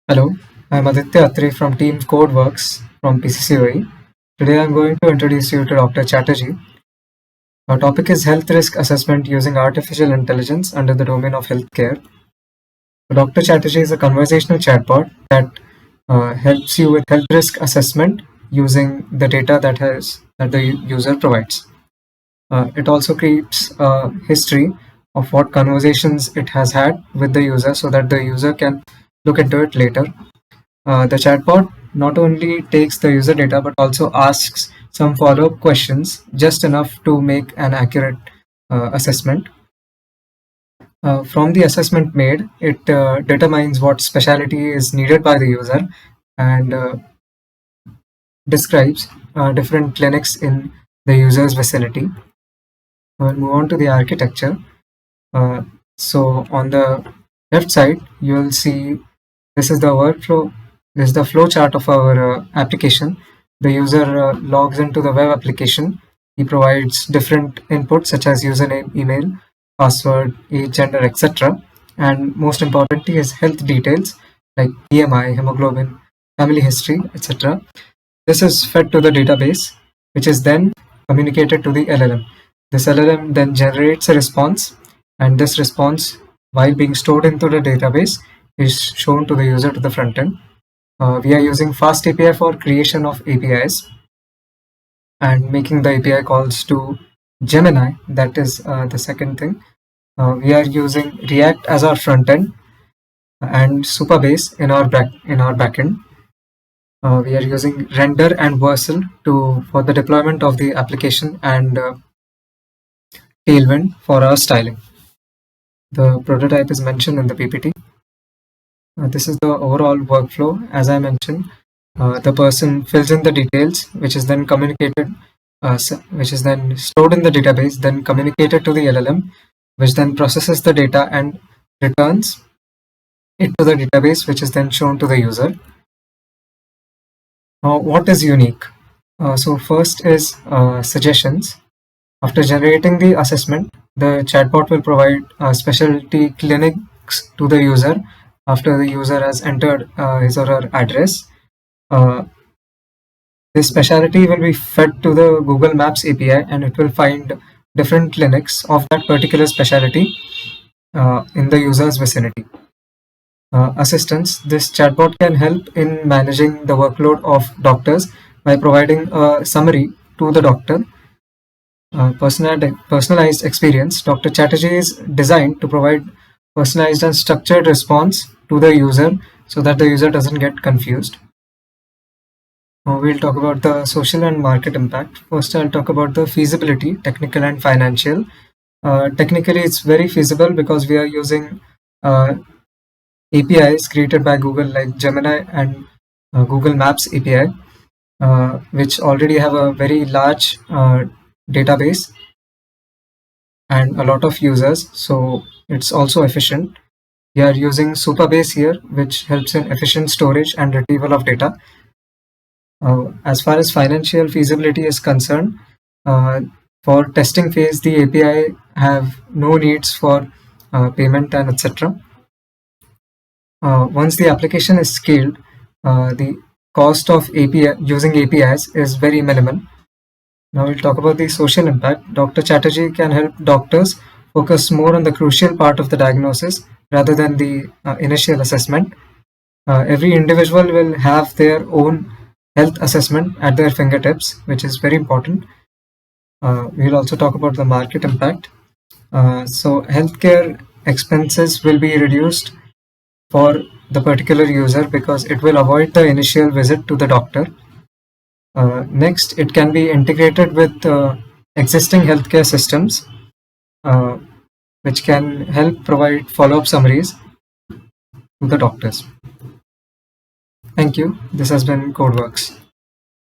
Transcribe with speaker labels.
Speaker 1: Hello, I'm Aditya Atri from Team CodeWorks from PCCOE. Today I'm going to introduce you to Dr. Chatterjee. Our topic is health risk assessment using artificial intelligence under the domain of healthcare. Dr. Chatterjee is a conversational chatbot that helps you with health risk assessment using the data that the user provides. It also keeps a history of what conversations it has had with the user so that the user can look into it later. The chatbot not only takes the user data but also asks some follow-up questions, just enough to make an accurate assessment. From the assessment made, it determines what specialty is needed by the user and describes different clinics in the user's vicinity. We'll move on to the architecture. So on the left side, you'll see this is the workflow. This is the flow chart of our application. The user logs into the web application. He provides different inputs such as username, email, password, age, gender, etc. And most importantly is health details like BMI, hemoglobin, family history, etc. This is fed to the database, which is then communicated to the LLM. This LLM then generates a response, and this response, while being stored into the database, is shown to the user to the front end. We are using Fast API for creation of APIs and making the API calls to Gemini. That is the second thing. We are using React as our front end and Supabase in our backend. We are using Render and Vercel for the deployment of the application and Tailwind for our styling. The prototype is mentioned in the PPT. This is the overall workflow. As I mentioned, the person fills in the details, which is then communicated, which is then stored in the database, then communicated to the LLM, which then processes the data and returns it to the database, which is then shown to the user. Now, what is unique? So first is suggestions. After generating the assessment, the chatbot will provide specialty clinics to the user after the user has entered his or her address. This specialty will be fed to the Google Maps API and it will find different clinics of that particular specialty in the user's vicinity. Assistance. This chatbot can help in managing the workload of doctors by providing a summary to the doctor. Personalized experience. Dr. Chatterjee is designed to provide personalized and structured response to the user so that the user doesn't get confused. We'll talk about the social and market impact. First, I'll talk about the feasibility, technical and financial. Technically, it's very feasible because we are using APIs created by Google like Gemini and Google Maps API, which already have a very large database and a lot of users, so it's also efficient. We are using Supabase here, which helps in efficient storage and retrieval of data. As far as financial feasibility is concerned, for testing phase, the API have no needs for payment and etc. Once the application is scaled, the cost of using APIs is very minimal. Now we'll talk about the social impact. Dr. Chatterjee can help doctors focus more on the crucial part of the diagnosis rather than the initial assessment. Every individual will have their own health assessment at their fingertips, which is very important. We'll also talk about the market impact. So healthcare expenses will be reduced for the particular user because it will avoid the initial visit to the doctor. Next, it can be integrated with existing healthcare systems, which can help provide follow-up summaries to the doctors. Thank you. This has been CodeWorks.